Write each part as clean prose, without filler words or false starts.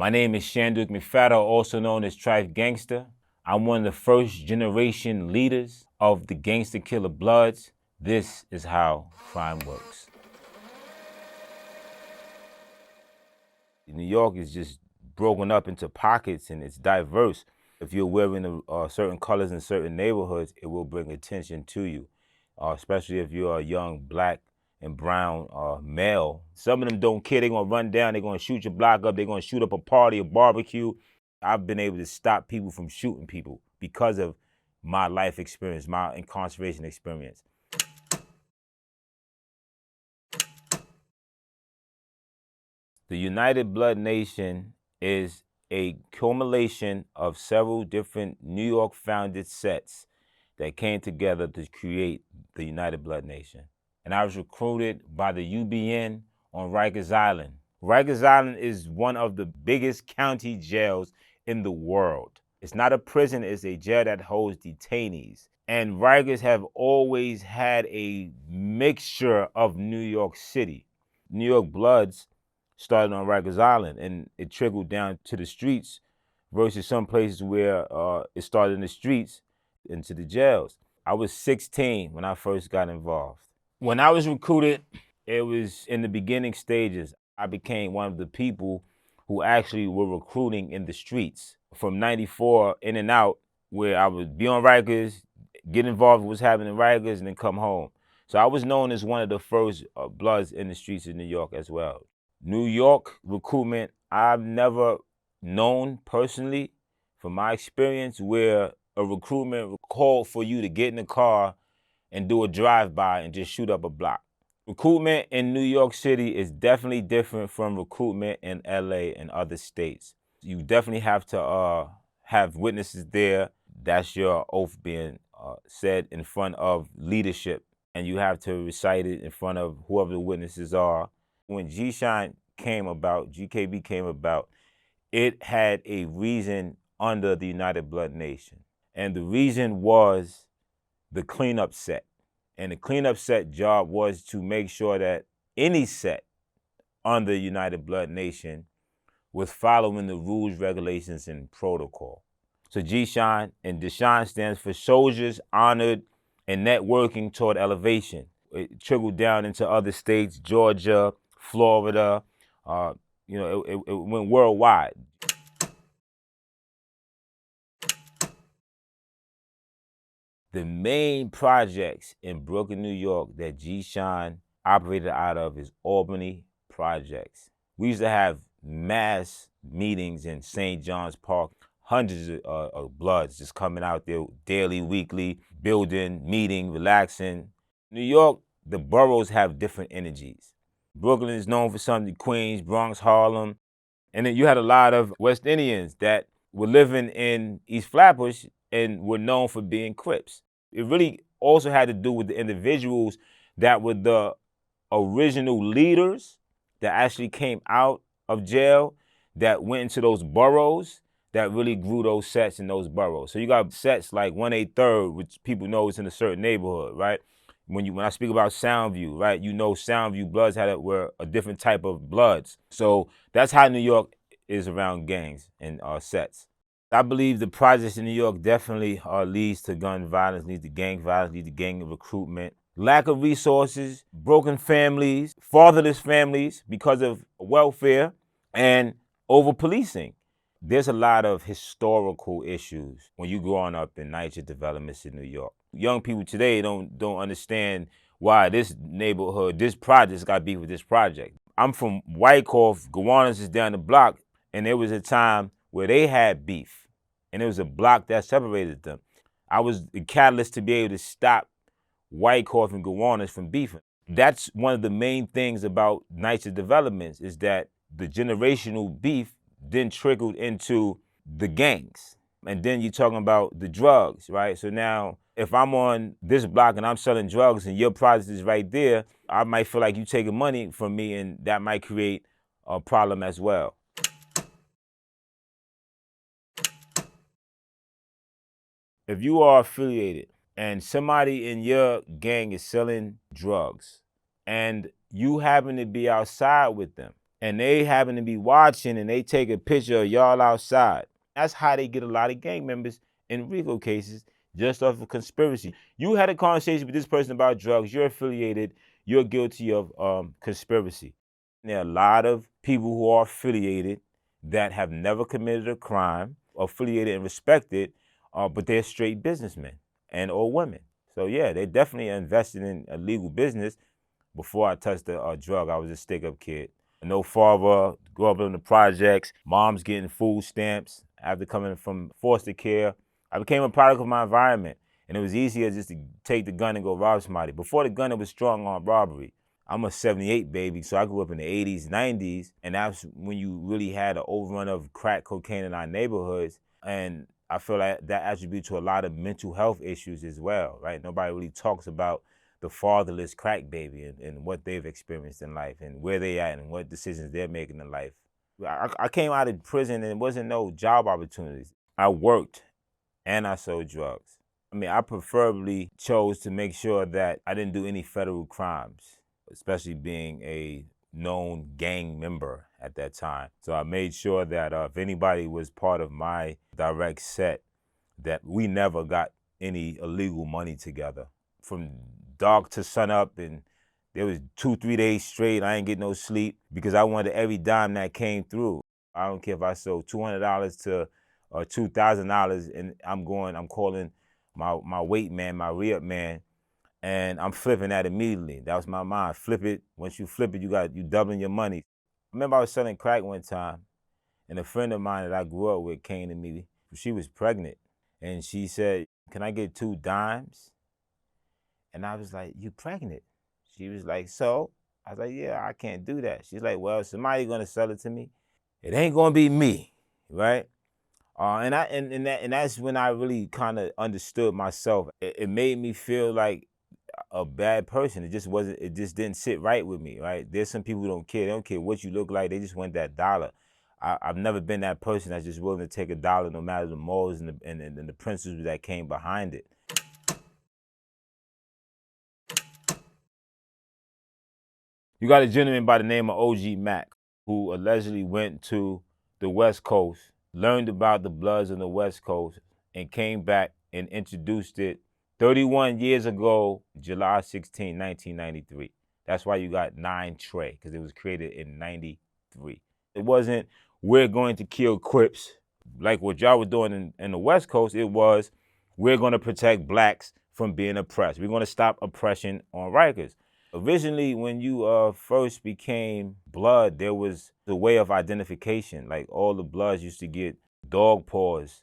My name is Shanduke McPhatter, also known as Nine Trey Gangsters. I'm one of the first generation leaders of the Gangster Killer Bloods. This is how crime works. New York is just broken up into pockets and it's diverse. If you're wearing certain colors in certain neighborhoods, it will bring attention to you, especially if you're a young black and brown male. Some of them don't care. They're going to run down. They're going to shoot your block up. They're going to shoot up a party, a barbecue. I've been able to stop people from shooting people because of my life experience, my incarceration experience. The United Blood Nation is a culmination of several different New York founded sets that came together to create the United Blood Nation. And I was recruited by the UBN on Rikers Island. Rikers Island is one of the biggest county jails in the world. It's not a prison, it's a jail that holds detainees. And Rikers have always had a mixture of New York City. New York Bloods started on Rikers Island and it trickled down to the streets versus some places where it started in the streets into the jails. I was 16 when I first got involved. When I was recruited, it was in the beginning stages. I became one of the people who actually were recruiting in the streets. From 94 in and out, where I would be on Rikers, get involved with what's happening in Rikers, and then come home. So I was known as one of the first bloods in the streets of New York as well. New York recruitment, I've never known personally from my experience where a recruitment called for you to get in the car and do a drive-by and just shoot up a block. Recruitment in New York City is definitely different from recruitment in LA and other states. You definitely have to have witnesses there. That's your oath being said in front of leadership, and you have to recite it in front of whoever the witnesses are. When G-Shine came about, GKB came about, it had a reason under the United Blood Nation. And the reason was the cleanup set. And the cleanup set job was to make sure that any set under United Blood Nation was following the rules, regulations, and protocol. So G-Shine, and D-Shine stands for Soldiers Honored and Networking Toward Elevation. It trickled down into other states, Georgia, Florida, it went worldwide. The main projects in Brooklyn, New York that G-Shine operated out of is Albany Projects. We used to have mass meetings in St. John's Park, hundreds of bloods just coming out there daily, weekly, building, meeting, relaxing. New York, the boroughs have different energies. Brooklyn is known for something, Queens, Bronx, Harlem. And then you had a lot of West Indians that were living in East Flatbush and were known for being Crips. It really also had to do with the individuals that were the original leaders that actually came out of jail, that went into those boroughs, that really grew those sets in those boroughs. So you got sets like 183rd, which people know is in a certain neighborhood, right? When I speak about Soundview, right, you know Soundview Bloods were a different type of bloods. So that's how New York is around gangs and sets. I believe the projects in New York definitely leads to gun violence, leads to gang violence, leads to gang recruitment. Lack of resources, broken families, fatherless families because of welfare, and over-policing. There's a lot of historical issues when you're growing up in nicer developments in New York. Young people today don't understand why this neighborhood, this project's got beef with this project. I'm from Wyckoff, Gowanus is down the block, and there was a time where they had beef, and it was a block that separated them. I was the catalyst to be able to stop Wyckoff and Gowanus from beefing. That's one of the main things about nicer developments is that the generational beef then trickled into the gangs. And then you're talking about the drugs, right? So now, if I'm on this block and I'm selling drugs and your product is right there, I might feel like you're taking money from me, and that might create a problem as well. If you are affiliated and somebody in your gang is selling drugs and you happen to be outside with them and they happen to be watching and they take a picture of y'all outside. That's how they get a lot of gang members in RICO cases, just off of conspiracy. You had a conversation with this person about drugs, you're affiliated, you're guilty of conspiracy. There are a lot of people who are affiliated that have never committed a crime, affiliated and respected, but they're straight businessmen and or women. So yeah, they definitely invested in a legal business. Before I touched the drug, I was a stick-up kid. No father, grew up in the projects, mom's getting food stamps. After coming from foster care, I became a product of my environment. And it was easier just to take the gun and go rob somebody. Before the gun, it was strong arm robbery. I'm a 78 baby, so I grew up in the 80s, 90s, and that's when you really had an overrun of crack cocaine in our neighborhoods. And I feel like that attributes to a lot of mental health issues as well, right? Nobody really talks about the fatherless crack baby and what they've experienced in life and where they at and what decisions they're making in life. I came out of prison and it wasn't no job opportunities. I worked and I sold drugs. I mean, I preferably chose to make sure that I didn't do any federal crimes, especially being a known gang member at that time. So I made sure that if anybody was part of my direct set, that we never got any illegal money together. From dark to sun up, and there was 2-3 days straight I ain't get no sleep because I wanted every dime that came through. I don't care if I sold $200 to $2,000 and I'm calling my weight man, my re-up man, and I'm flipping that immediately. That was my mind. Flip it. Once you flip it, you doubling your money. I remember I was selling crack one time, and a friend of mine that I grew up with came to me. She was pregnant, and she said, "Can I get 2 dimes?" And I was like, "You pregnant?" She was like, "So?" I was like, "Yeah, I can't do that." She's like, "Well, somebody gonna sell it to me. It ain't gonna be me, right?" And that's when I really kind of understood myself. It made me feel like a bad person. It just wasn't. It just didn't sit right with me, right? There's some people who don't care. They don't care what you look like. They just want that dollar. I've never been that person that's just willing to take a dollar, no matter the morals and the principles that came behind it. You got a gentleman by the name of OG Mac, who allegedly went to the West Coast, learned about the Bloods on the West Coast, and came back and introduced it 31 years ago, July 16, 1993. That's why you got Nine Trey, because it was created in 93. It wasn't, we're going to kill Crips, like what y'all were doing in the West Coast. It was, we're going to protect blacks from being oppressed. We're going to stop oppression on Rikers. Originally, when you first became Blood, there was the way of identification. Like all the Bloods used to get dog paws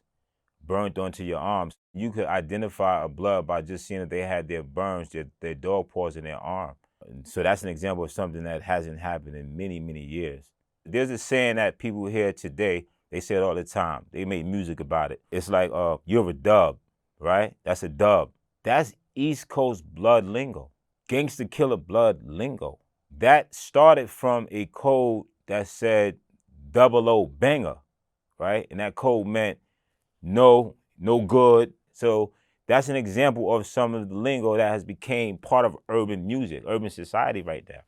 burnt onto your arms. You could identify a Blood by just seeing that they had their burns, their dog paws in their arm. So that's an example of something that hasn't happened in many, many years. There's a saying that people hear today, they say it all the time. They make music about it. It's like, you're a dub, right? That's a dub. That's East Coast Blood lingo. Gangster Killer Blood lingo. That started from a code that said 00 banger, right? And that code meant no good. So that's an example of some of the lingo that has become part of urban music, urban society right now.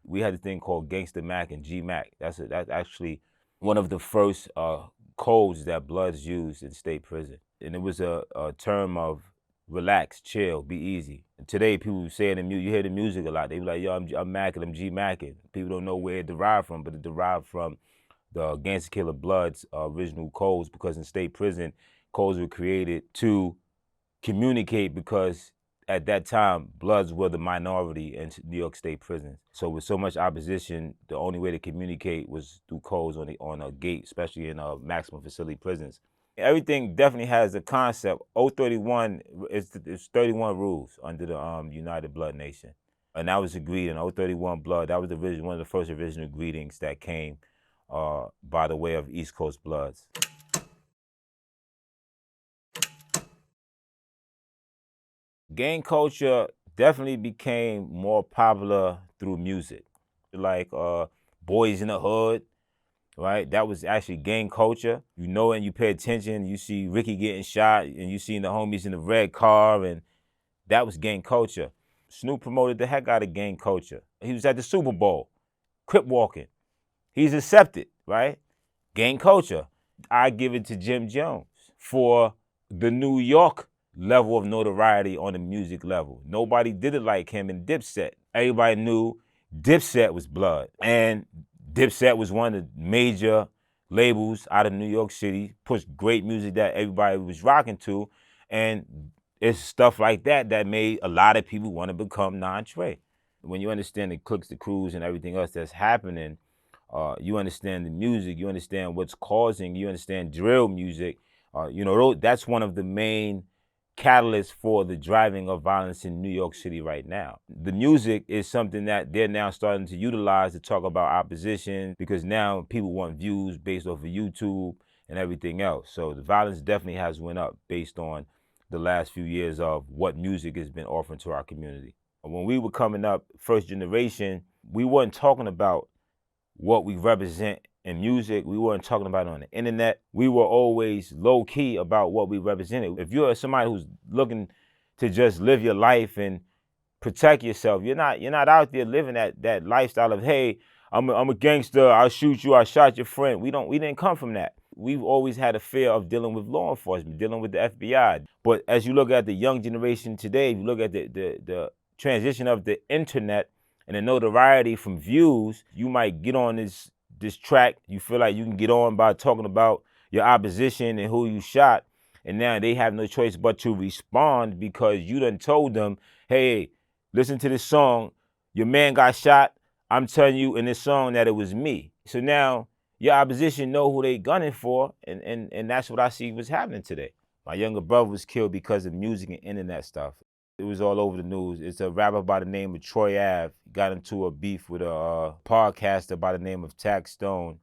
We had a thing called Gangsta Mac and G Mac. That's actually one of the first codes that Bloods used in state prison. And it was a term of relax, chill, be easy. And today, people say it in music, you hear the music a lot. They be like, yo, I'm Mackin', I'm G Mackin'. People don't know where it derived from, but it derived from the Gangsta Killer Bloods original codes, because in state prison, codes were created to communicate, because at that time, Bloods were the minority in New York State prisons. So with so much opposition, the only way to communicate was through codes on a gate, especially in maximum facility prisons. Everything definitely has a concept. 031 is 31 rules under the United Blood Nation. And that was agreed in 031 Blood. That was one of the first original greetings that came by the way of East Coast Bloods. Gang culture definitely became more popular through music. Like Boys in the Hood, right? That was actually gang culture. You know it and you pay attention. You see Ricky getting shot and you see the homies in the red car, and that was gang culture. Snoop promoted the heck out of gang culture. He was at the Super Bowl, Crip walking. he's accepted, right? Gang culture. I give it to Jim Jones for the New York level of notoriety on the music level. Nobody did it like him in Dipset. Everybody knew Dipset was blood. And Dipset was one of the major labels out of New York City, pushed great music that everybody was rocking to. And it's stuff like that that made a lot of people want to become Nine Trey. When you understand the cliques, the crews, and everything else that's happening, you understand the music, you understand what's causing, you understand drill music. That's one of the main catalysts for the driving of violence in New York City right now. The music is something that they're now starting to utilize to talk about opposition, because now people want views based off of YouTube and everything else. So the violence definitely has went up based on the last few years of what music has been offering to our community. When we were coming up, first generation, we weren't talking about what we represent in music. We weren't talking about it on the internet. We were always low key about what we represented. If you're somebody who's looking to just live your life and protect yourself, you're not out there living that lifestyle of, hey, I'm a gangster, I'll shoot you, I shot your friend. We didn't come from that. We've always had a fear of dealing with law enforcement, dealing with the FBI. But as you look at the young generation today, if you look at the transition of the internet and the notoriety from views, you might get on this track. You feel like you can get on by talking about your opposition and who you shot, and now they have no choice but to respond because you done told them, hey, listen to this song, your man got shot, I'm telling you in this song that it was me. So now your opposition know who they gunning for, and that's what I see was happening today. My younger brother was killed because of music and internet stuff. It was all over the news. It's a rapper by the name of Troy Ave. Got into a beef with a podcaster by the name of Tax Stone.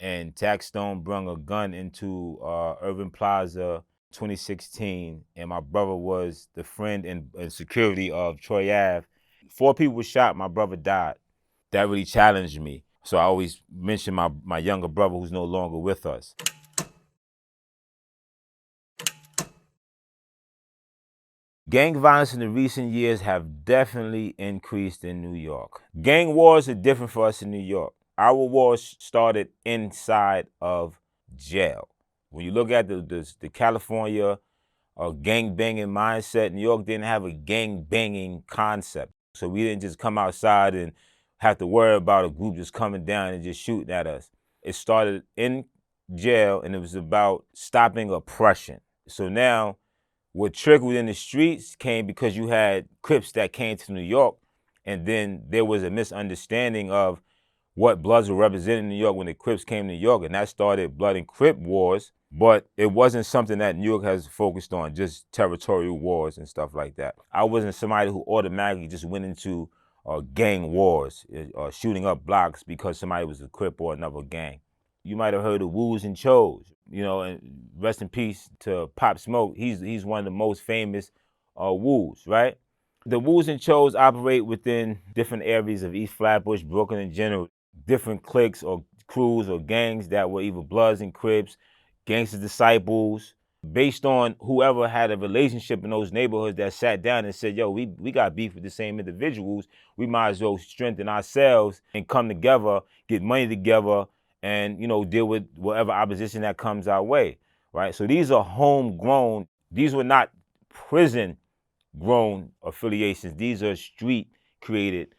And Tax Stone brung a gun into Urban Plaza 2016. And my brother was the friend and security of Troy Ave. 4 people were shot. My brother died. That really challenged me. So I always mention my younger brother who's no longer with us. Gang violence in the recent years have definitely increased in New York. Gang wars are different for us in New York. Our wars started inside of jail. When you look at the California gang banging mindset, New York didn't have a gang banging concept. So we didn't just come outside and have to worry about a group just coming down and just shooting at us. It started in jail, and it was about stopping oppression. So now, what trickled in the streets came because you had Crips that came to New York, and then there was a misunderstanding of what Bloods were representing in New York when the Crips came to New York, and that started Blood and Crip wars, but it wasn't something that New York has focused on, just territorial wars and stuff like that. I wasn't somebody who automatically just went into gang wars, shooting up blocks because somebody was a Crip or another gang. You might have heard of Woos and Choos, and rest in peace to Pop Smoke. He's one of the most famous Woos, right? The Woos and Choos operate within different areas of East Flatbush, Brooklyn in general. Different cliques or crews or gangs that were either Bloods and Crips, Gangster Disciples, based on whoever had a relationship in those neighborhoods that sat down and said, yo, we got beef with the same individuals. We might as well strengthen ourselves and come together, get money together, and deal with whatever opposition that comes our way, right? So these are homegrown. These were not prison-grown affiliations. These are street-created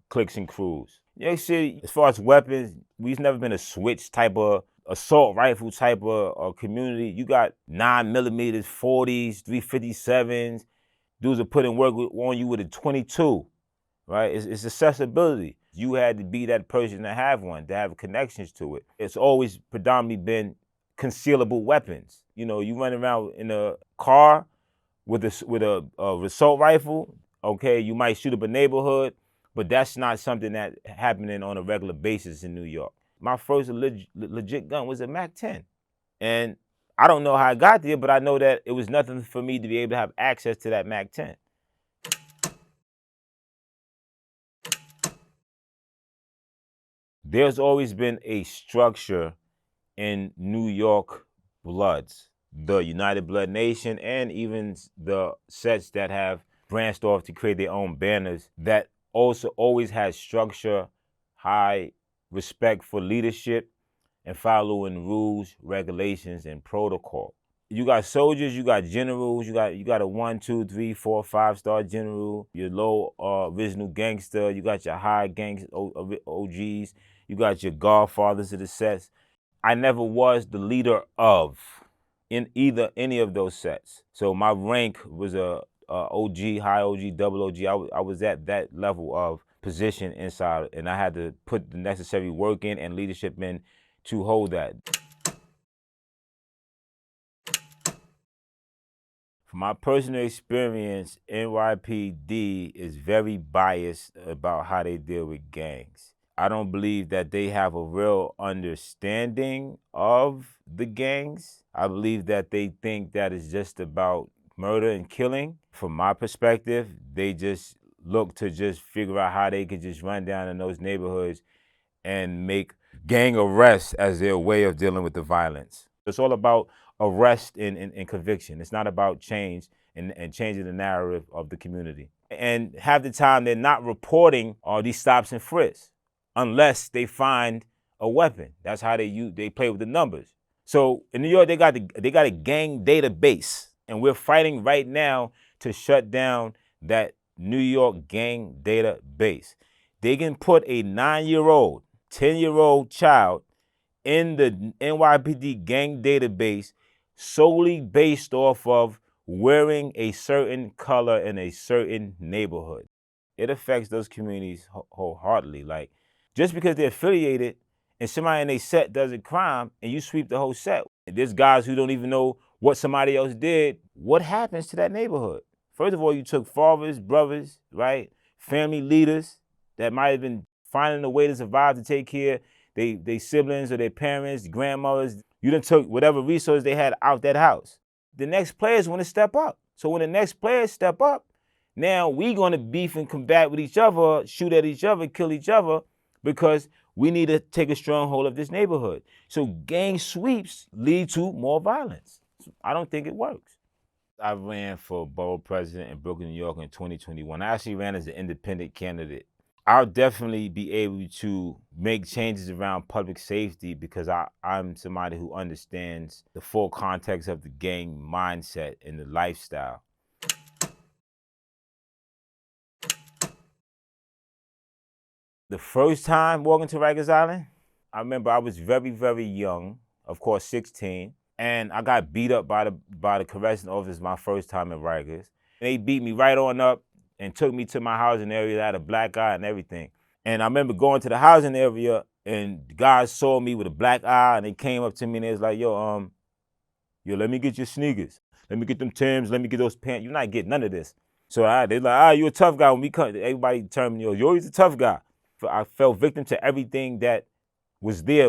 cliques and crews. New York City, as far as weapons, we've never been a switch type of assault rifle type of community. You got 9mm, 40s, 357s. Dudes are putting work on you with a 22, right? It's accessibility. You had to be that person to have one, to have connections to it. It's always predominantly been concealable weapons. You run around in a car with a assault rifle, okay, you might shoot up a neighborhood, but that's not something that happening on a regular basis in New York. My first legit gun was a MAC-10. And I don't know how I got there, but I know that it was nothing for me to be able to have access to that MAC-10. There's always been a structure in New York Bloods, the United Blood Nation, and even the sets that have branched off to create their own banners, that also always has structure, high respect for leadership, and following rules, regulations, and protocol. You got soldiers, you got generals, you got a 1, 2, 3, 4, 5-star general, your low original gangster, you got your high gangster OGs, you got your godfathers of the sets. I never was the leader of in either any of those sets. So my rank was a OG, high OG, double OG. I was at that level of position inside, and I had to put the necessary work in and leadership in to hold that. From my personal experience, NYPD is very biased about how they deal with gangs. I don't believe that they have a real understanding of the gangs. I believe that they think that it's just about murder and killing. From my perspective, they just look to just figure out how they could just run down in those neighborhoods and make gang arrests as their way of dealing with the violence. It's all about arrest and conviction. It's not about change and changing the narrative of the community. And half the time they're not reporting all these stops and frisks unless they find a weapon. That's how they play with the numbers. So in New York, they got a gang database, and we're fighting right now to shut down that New York gang database. They can put a 9-year-old, 10-year-old child in the NYPD gang database solely based off of wearing a certain color in a certain neighborhood. It affects those communities wholeheartedly. Like, just because they're affiliated and somebody in a set does a crime and you sweep the whole set, there's guys who don't even know what somebody else did. What happens to that neighborhood? First of all, you took fathers, brothers, right? Family leaders that might have been finding a way to survive to take care they siblings or their parents, grandmothers. You done took whatever resources they had out that house. The next players want to step up. So when the next players step up, now we gonna beef and combat with each other, shoot at each other, kill each other, because we need to take a stronghold of this neighborhood. So gang sweeps lead to more violence. I don't think it works. I ran for borough president in Brooklyn, New York in 2021. I actually ran as an independent candidate. I'll definitely be able to make changes around public safety because I'm somebody who understands the full context of the gang mindset and the lifestyle. The first time walking to Rikers Island, I remember I was very, very young, of course 16, and I got beat up by the correctional officers my first time at Rikers. They beat me right on up and took me to my housing area. I had a black eye and everything. And I remember going to the housing area and guys saw me with a black eye and they came up to me and they was like, yo, let me get your sneakers. Let me get them Timbs, let me get those pants. You're not getting none of this. So they like, you a tough guy. When we come, everybody determined, you're always a tough guy. I fell victim to everything that was there.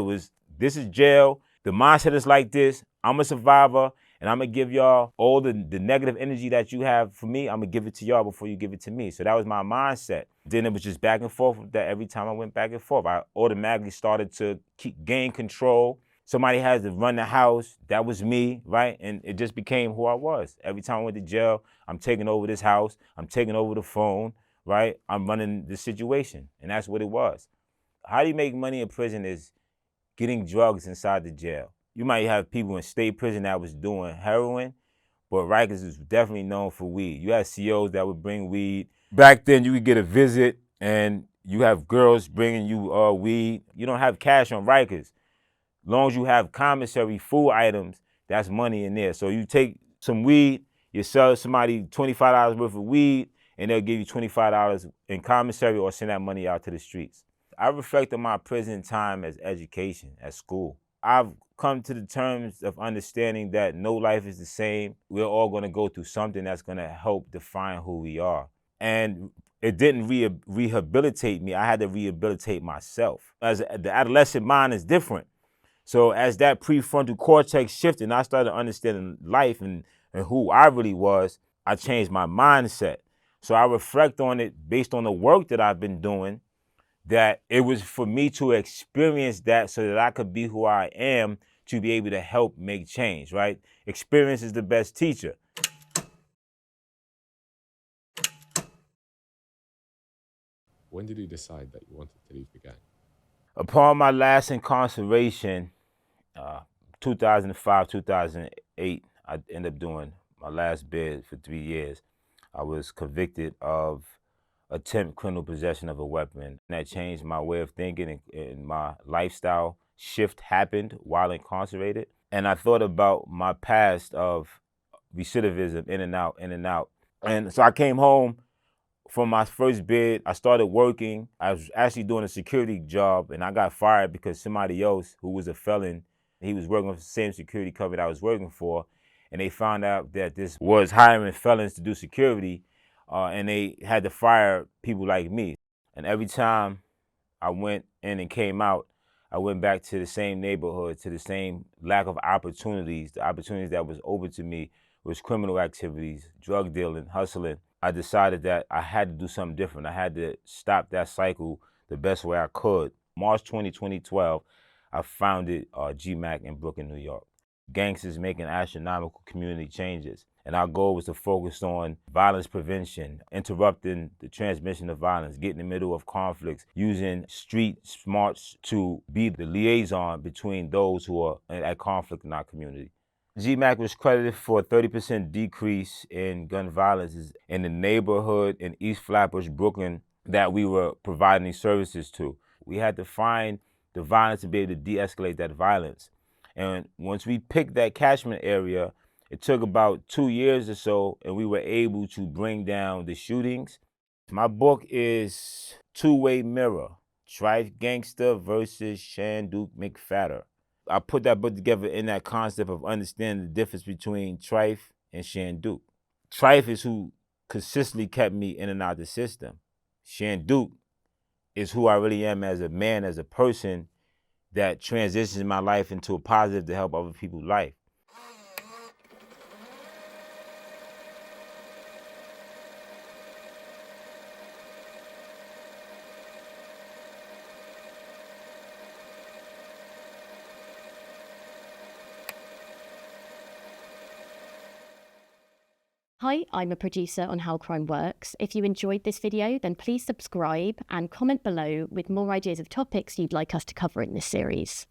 This is jail. The mindset is like this. I'm a survivor, and I'm gonna give y'all all the negative energy that you have for me. I'm gonna give it to y'all before you give it to me. So that was my mindset. Then it was just back and forth with that. Every time I went back and forth, I automatically started to gain control. Somebody has to run the house. That was me, right? And it just became who I was. Every time I went to jail, I'm taking over this house. I'm taking over the phone, right? I'm running the situation, and that's what it was. How do you make money in prison is getting drugs inside the jail. You might have people in state prison that was doing heroin, but Rikers is definitely known for weed. You had COs that would bring weed. Back then, you could get a visit, and you have girls bringing you weed. You don't have cash on Rikers. As long as you have commissary food items, that's money in there. So you take some weed, you sell somebody $25 worth of weed, and they'll give you $25 in commissary or send that money out to the streets. I reflect on my prison time as education, as school. I've come to the terms of understanding that no life is the same. We're all gonna go through something that's gonna help define who we are. And it didn't rehabilitate me, I had to rehabilitate myself. As the adolescent mind is different. So as that prefrontal cortex shifted and I started understanding life and who I really was, I changed my mindset. So I reflect on it based on the work that I've been doing, that it was for me to experience that so that I could be who I am to be able to help make change, right? Experience is the best teacher. When did you decide that you wanted to leave the gang? Upon my last incarceration, 2005, 2008, I ended up doing my last bid for 3 years. I was convicted of attempt criminal possession of a weapon. That changed my way of thinking, and my lifestyle shift happened while incarcerated. And I thought about my past of recidivism, in and out, in and out. And so I came home from my first bid. I started working. I was actually doing a security job, and I got fired because somebody else who was a felon, he was working with the same security company I was working for, and they found out that this was hiring felons to do security, and they had to fire people like me. And every time I went in and came out, I went back to the same neighborhood, to the same lack of opportunities. The opportunities that was open to me was criminal activities, drug dealing, hustling. I decided that I had to do something different. I had to stop that cycle the best way I could. March 20, 2012, I founded GMAC in Brooklyn, New York. Gangsters making astronomical community changes. And our goal was to focus on violence prevention, interrupting the transmission of violence, getting in the middle of conflicts, using street smarts to be the liaison between those who are at conflict in our community. GMAC was credited for a 30% decrease in gun violence in the neighborhood in East Flatbush, Brooklyn, that we were providing these services to. We had to find the violence to be able to de-escalate that violence. And once we picked that catchment area, it took about 2 years or so, and we were able to bring down the shootings. My book is Two-Way Mirror, Trife Gangster versus Shanduke McPhatter. I put that book together in that concept of understanding the difference between Trife and Shanduke. Trife is who consistently kept me in and out of the system. Shanduke is who I really am as a man, as a person that transitions my life into a positive to help other people's life. Hi, I'm a producer on How Crime Works. If you enjoyed this video, then please subscribe and comment below with more ideas of topics you'd like us to cover in this series.